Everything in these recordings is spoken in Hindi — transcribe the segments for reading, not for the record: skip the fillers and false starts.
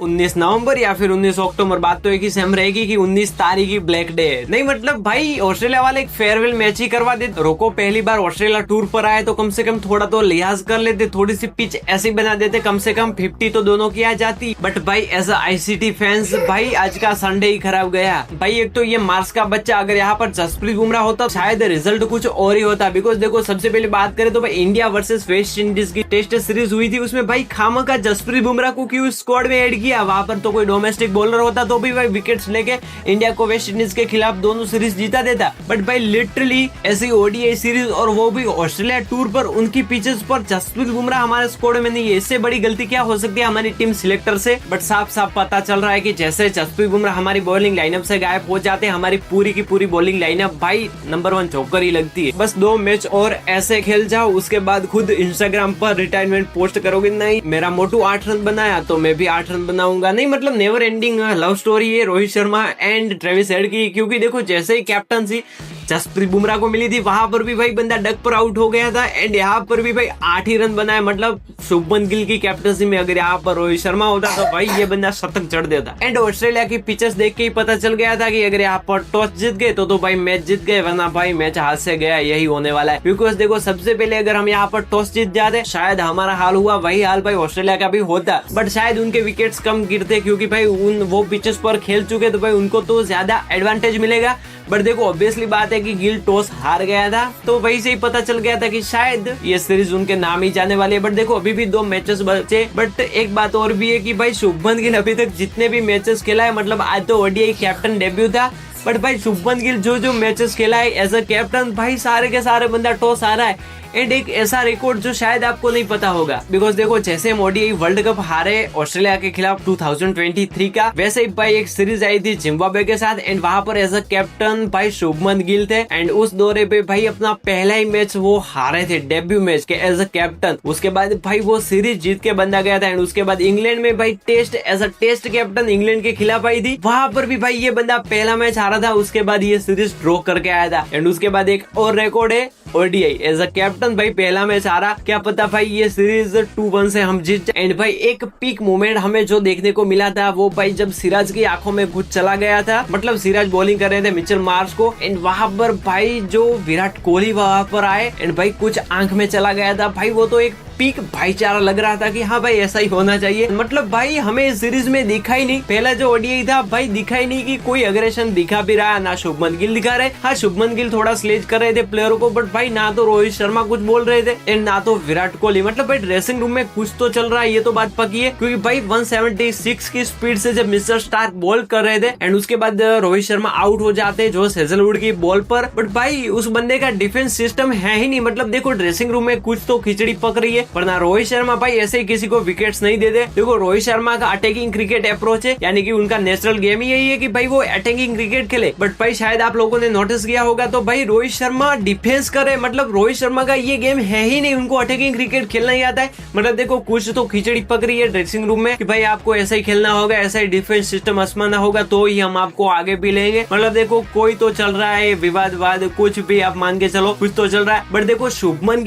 19 नवंबर या फिर 19 अक्टूबर, बात तो एक ही सेम रहेगी कि 19 तारीख ही ब्लैक डे है। नहीं मतलब भाई ऑस्ट्रेलिया वाले एक फेयरवेल मैच ही करवा देते। रोको पहली बार ऑस्ट्रेलिया टूर पर आए तो कम से कम थोड़ा तो लिहाज कर लेते, थोड़ी सी पिच ऐसी बना देते, कम से कम 50 तो दोनों की आ जाती। बट भाई एज आईसीटी फैंस भाई आज का संडे ही खराब गया। भाई एक तो ये मार्स का बच्चा, अगर यहाँ पर जसप्रीत बुमराह होता शायद रिजल्ट कुछ और ही होता। बिकॉज देखो सबसे पहले बात करें तो भाई इंडिया वर्सेस वेस्ट इंडीज की टेस्ट सीरीज हुई थी, उसमें भाई खामखा जसप्रीत बुमराह को क्यों स्क्वाड में ऐड किया। वहां पर तो कोई डोमेस्टिक बॉलर होता तो भी भाई विकेट्स लेके इंडिया को वेस्ट इंडीज के खिलाफ दोनों सीरीज जीता देता। बट भाई लिटरली ऐसी ओडीआई सीरीज और वो भी ऑस्ट्रेलिया टूर पर उनकी पिचेस पर जसप्रीत बुमराह हमारे स्क्वाड में नहीं है। इससे बड़ी गलती क्या हो सकती है हमारी टीम सिलेक्टर से। बट साफ साफ पता चल रहा है कि जैसे जसप्रीत बुमराह हमारी बॉलिंग लाइनअप से गायब हो जाते हैं, हमारी पूरी की पूरी बॉलिंग लाइनअप भाई नंबर 1 जोकर ही लगती है। बस 2 मैच और ऐसे खेल जाओ, उसके बाद खुद इंस्टाग्राम पर रिटायरमेंट पोस्ट करोगे। नहीं मेरा मोटू 8 रन बनाया तो मैं भी 8 रन बनाऊंगा। नहीं मतलब नेवर एंडिंग लव स्टोरी है Rohit Sharma and Travis head की। क्योंकि देखो जैसे ही कैप्टनसी जसप्रीत बुमराह को मिली थी वहां पर भी भाई बंदा डक पर आउट हो गया था एंड यहाँ पर भी भाई 8 ही रन बनाए। मतलब शुभमन गिल की कैप्टनसी में अगर यहाँ पर रोहित शर्मा होता तो भाई ये बंदा शतक चढ़ देता। एंड ऑस्ट्रेलिया की पिचेस देख के ही पता चल गया था कि अगर यहाँ पर टॉस जीत गए तो भाई मैच जीत गए, वरना भाई मैच हाथ से गया, यही होने वाला है। बिकॉज देखो सबसे पहले अगर हम यहाँ पर टॉस जीत जाते शायद हमारा हाल हुआ वही हाल भाई ऑस्ट्रेलिया का भी होता। बट शायद उनके विकेट्स कम गिरते क्योंकि भाई वो पिचेस पर खेल चुके तो भाई उनको तो ज्यादा एडवांटेज मिलेगा। बट देखो ऑब्वियसली बात है कि गिल टॉस हार गया था तो वही से ही पता चल गया था कि शायद ये सीरीज उनके नाम ही जाने वाली है। बट देखो अभी भी 2 मैचेस बचे। बट एक बात और भी है कि भाई शुभमन गिल अभी तक जितने भी मैचेस खेला है, मतलब आज तो ओडीआई कैप्टन डेब्यू था, बट भाई शुभमन गिल जो मैचेस खेला है एज अ कैप्टन भाई सारे के सारे बंदा टॉस हारा है। एंड एक ऐसा रिकॉर्ड जो शायद आपको नहीं पता होगा। बिकॉज देखो जैसे हम ओडीआई वर्ल्ड कप हारे ऑस्ट्रेलिया के खिलाफ 2023 का, वैसे ही भाई एक सीरीज आई थी जिम्बाब्वे के साथ एंड वहां पर एज अ कैप्टन भाई शुभमन गिल थे। एंड उस दौरे पे भाई अपना पहला ही मैच वो हारे थे, डेब्यू मैच के एज अ कैप्टन। उसके बाद भाई वो सीरीज जीत के बंदा गया था। एंड उसके बाद इंग्लैंड में भाई test as a test captain England के खिलाफ आई थी, वहां पर भी भाई ये बंदा पहला मैच हारा था, उसके बाद ये सीरीज ड्रॉ करके आया था। एंड उसके बाद एक और रिकॉर्ड है ओडीआई एज अ कैप्टन भाई पहला मैच हारा, क्या पता भाई ये सीरीज 2-1 से हम जीत जाए। एंड भाई एक पीक मोमेंट हमें जो देखने को मिला था वो भाई जब सिराज की आंखों में कुछ चला गया था। मतलब सिराज बॉलिंग कर रहे थे मिचेल मार्श को एंड वहां पर भाई जो विराट कोहली वहां पर आए एंड भाई कुछ आंख में चला गया था। भाई वो तो एक पीक भाईचारा लग रहा था कि हाँ भाई ऐसा ही होना चाहिए। मतलब भाई हमें इस सीरीज में दिखा ही नहीं, पहला जो ओडीआई था भाई दिखा ही नहीं कि कोई अग्रेशन दिखा भी रहा, ना शुभमन गिल दिखा रहे। हाँ शुभमन गिल थोड़ा स्लेज कर रहे थे प्लेयरों को, बट भाई ना तो रोहित शर्मा कुछ बोल रहे थे एंड ना तो विराट कोहली। मतलब भाई ड्रेसिंग रूम में कुछ तो चल रहा है, ये तो बात पक्की है। क्योंकि भाई 176 की स्पीड से जब मिस्टर स्टार्क बॉल कर रहे थे एंड उसके बाद रोहित शर्मा आउट हो जाते जोश हेजलवुड की बॉल पर, बट भाई उस बंदे का डिफेंस सिस्टम है ही नहीं। मतलब देखो ड्रेसिंग रूम में कुछ तो खिचड़ी पक रही है, वरना रोहित शर्मा भाई ऐसे ही किसी को विकेट्स नहीं देते। देखो रोहित शर्मा का अटैकिंग क्रिकेट अप्रोच है, यानी कि उनका नेचुरल गेम ही यही है कि भाई वो अटैकिंग क्रिकेट खेले। बट भाई शायद आप लोगों ने नोटिस किया होगा तो भाई रोहित शर्मा डिफेंस करे। मतलब रोहित शर्मा का ये गेम है ही नहीं, उनको अटैकिंग क्रिकेट खेलना ही आता है। मतलब देखो कुछ तो खिचड़ी पक रही है ड्रेसिंग रूम में कि भाई आपको ऐसा ही खेलना होगा, ऐसा ही डिफेंस सिस्टम आजमाना होगा तो ही हम आपको आगे भी लेंगे। मतलब देखो कोई तो चल रहा है विवाद कुछ भी आप मान के चलो, कुछ तो चल रहा है। बट देखो शुभमन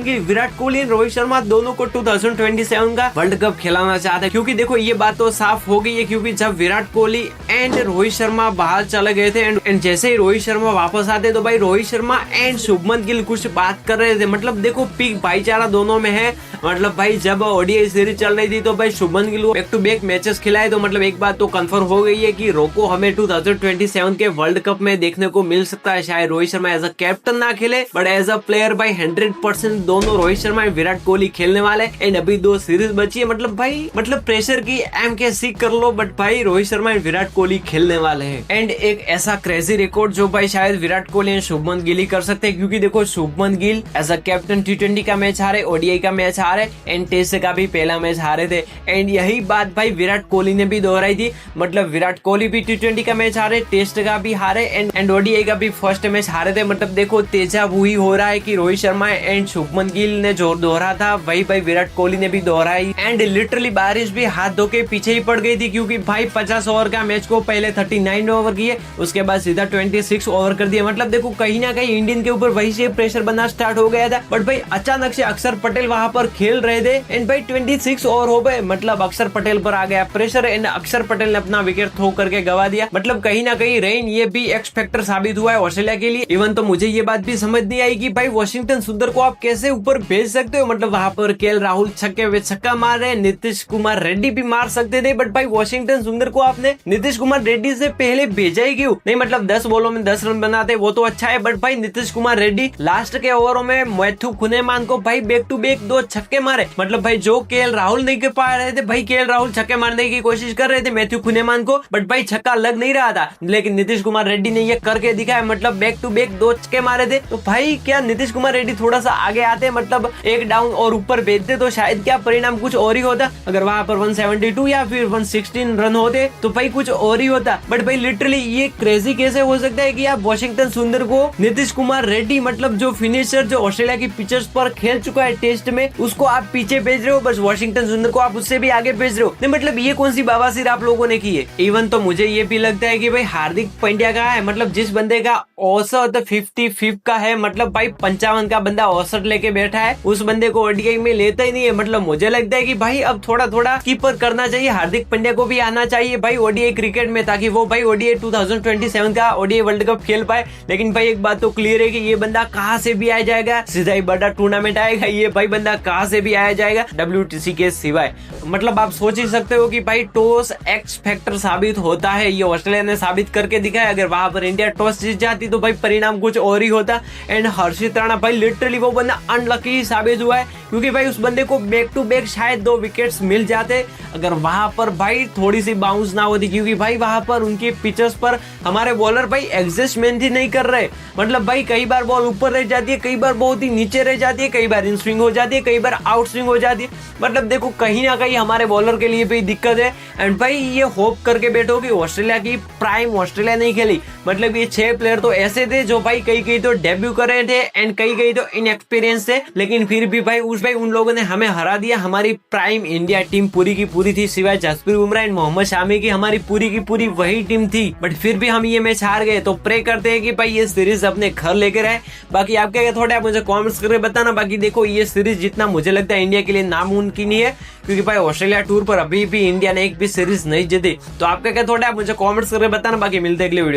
गिल विराट कोहली रोहित शर्मा दोनों को 2027 का वर्ल्ड कप खिलाना चाहते हैं। क्योंकि देखो ये बात तो साफ हो गई है, क्योंकि जब विराट कोहली एंड रोहित शर्मा बाहर चले गए थे एंड जैसे ही रोहित शर्मा वापस आते तो भाई रोहित शर्मा एंड शुभमन गिल कुछ बात कर रहे थे। मतलब देखो पीक भाईचारा दोनों में है। मतलब भाई जब ओडीआई सीरीज चल रही थी तो भाई Shubman Gill back to back matches खिलाए, तो मतलब एक बात तो कंफर्म हो गई है कि रोको हमें 2027 के वर्ल्ड कप में देखने को मिल सकता है। शायद Rohit Sharma as a captain ना खेले, बट एज अ प्लेयर भाई 100% दोनों रोहित शर्मा एंड विराट कोहली खेलने वाले। एंड अभी 2 सीरीज बची है, मतलब प्रेशर की एम के सी कर लो, बट भाई रोहित शर्मा एंड विराट कोहली खेलने वाले हैं। एंड एक ऐसा क्रेजी रिकॉर्ड जो भाई शायद विराट कोहली एंड शुभमन गिल ही कर सकते हैं। क्योंकि देखो Shubman Gill as a captain T20 का मैच हारे, ओडीआई का मैच हारे एंड टेस्ट का भी पहला मैच हारे थे। एंड यही बात भाई विराट कोहली ने भी दोहराई थी। मतलब विराट कोहली भी T20 का मैच हारे, टेस्ट का भी हारे एंड ओडीआई का भी फर्स्ट मैच हारे थे। मतलब देखो तेजा वही हो रहा है कि रोहित शर्मा एंड शुभमन गिल ने जो दोहरा था वही भाई विराट कोहली ने भी दोहराई। एंड लिटरली बारिश भी हाथ धो के पीछे ही पड़ गई थी, क्योंकि भाई 50 ओवर का मैच को पहले 39 ओवर किए, उसके बाद सीधा 26 ओवर कर दिया। मतलब देखो कहीं ना कहीं इंडियन के ऊपर वही से प्रेशर बनना स्टार्ट हो गया था। बट भाई अचानक से अक्षर पटेल वहां पर खेल रहे थे एंड भाई 26 ओवर हो गए, मतलब अक्षर पटेल पर आ गया प्रेशर एंड अक्षर पटेल ने अपना विकेट थ्रो करके गवा दिया। मतलब कहीं ना कहीं रेन ये भी एक्स फैक्टर साबित हुआ है ऑस्ट्रेलिया के लिए। इवन तो मुझे ये बात भी समझ नहीं आई कि भाई वॉशिंगटन सुंदर को आप कैसे ऊपर भेज सकते हो। मतलब वहां पर केएल राहुल छक्के वे छक्का मार रहे, नीतीश कुमार रेड्डी भी मार सकते थे, बट भाई वॉशिंगटन सुंदर को आपने नीतीश कुमार रेड्डी से पहले भेजा ही क्यों? नहीं मतलब 10 बॉलों में 10 रन बनाते वो तो अच्छा है, बट भाई नीतीश कुमार रेड्डी लास्ट के ओवरों में मैथ्यू कुनेमान को भाई बैक टू बैक 2 छक्के मारे। मतलब भाई जो केएल राहुल नहीं कर पा रहे थे, भाई केएल राहुल छक्के मारने की कोशिश कर रहे थे मैथ्यू कुनेमान को, बट भाई छक्का लग नहीं रहा था, लेकिन नीतीश कुमार रेड्डी ने ये करके दिखाया। मतलब बैक टू बैक 2 छक्के मारे थे। तो भाई क्या नीतीश कुमार रेड्डी थोड़ा सा आगे आते, मतलब एक डाउन और ऊपर भेजते तो शायद क्या परिणाम कुछ और ही होता। अगर वहां पर 172 या फिर 116 रन होते तो भाई कुछ और ही होता। बट भाई लिटरली ये क्रेजी कैसे हो सकता है कि आप वॉशिंगटन सुंदर को नीतीश कुमार रेड्डी, मतलब जो फिनिशर जो ऑस्ट्रेलिया की पिचेस पर खेल चुका है टेस्ट में, उसको आप पीछे भेज रहे हो, बस वॉशिंगटन सुंदर को आप उससे भी आगे भेज रहे हो। नहीं मतलब ये कौन सी बवासीर आप लोगों ने की है। इवन तो मुझे ये भी लगता है कि भाई हार्दिक पांड्या का है, मतलब जिस बंदे का औसत 55 का है, मतलब भाई 55 का बंदा औसत लेके बैठा है, उस बंदे को ओडीआई में लेता ही नहीं है। मतलब मुझे लगता है कि भाई अब थोड़ा थोड़ा कीपर करना चाहिए, हार्दिक पांड्या को भी आना चाहिए भाई ओडीआई क्रिकेट में, ताकि वो भाई ओडीआई 2027 का ओडीआई वर्ल्ड कप खेल पाए। लेकिन भाई एक बात तो क्लियर है कि ये बंदा कहाँ से भी आ जाएगा, सीधा ही बड़ा टूर्नामेंट आएगा, ये भाई बंदा कहाँ से भी आया जाएगा WTC के सिवाय। मतलब आप सोच ही सकते हो कि भाई टॉस एक्स फैक्टर साबित होता है, ये ऑस्ट्रेलिया ने साबित करके दिखाया। अगर वहां पर इंडिया टॉस जीत जाती तो भाई परिणाम कुछ और ही होता। एंड हर्षित राणा भाई लिटरली वो बंदा अनलकी साबित हुआ है, क्योंकि भाई उस बंदे को बैक टू बैक शायद 2 विकेट्स मिल जाते अगर वहां पर भाई थोड़ी सी बाउंस ना होती, क्योंकि भाई वहां पर उनके पिचेस पर हमारे बॉलर भाई एडजस्टमेंट ही नहीं कर रहे। मतलब भाई कई बार बॉल ऊपर रह जाती है, कई बार बहुत ही नीचे रह जाती है, कई बार इन स्विंग हो जाती है, कई बार आउट स्विंग हो जाती है। मतलब देखो कहीं ना कहीं हमारे बॉलर के लिए भी दिक्कत है। एंड भाई ये होप करके बैठो कि ऑस्ट्रेलिया की प्राइम ऑस्ट्रेलिया नहीं खेली। मतलब ये 6 प्लेयर तो ऐसे थे जो भाई कई तो डेब्यू कर रहे थे एंड कई तो इनएक्सपीरियंस थे, लेकिन फिर भी भाई उन लोगों ने हमें हरा दिया। हमारी प्राइम इंडिया टीम पूरी की पूरी थी, सिवाय जसप्रीत बुमराह एंड मोहम्मद शामी की हमारी पूरी की पूरी वही टीम थी, बट फिर भी हम ये मैच हार गए। तो प्रे करते हैं कि भाई ये सीरीज अपने घर लेकर आए। बाकी आपके क्या थोड़ा मुझे कमेंट्स करके बताना। बाकी देखो ये सीरीज जितना मुझे लगता है इंडिया के लिए नामुमकिन ही है, क्योंकि भाई ऑस्ट्रेलिया टूर पर अभी भी इंडिया ने एक भी सीरीज नहीं जीती। तो आपका क्या थोड़ा मुझे कमेंट्स करके बताना। बाकी मिलते हैं अगले वीडियो।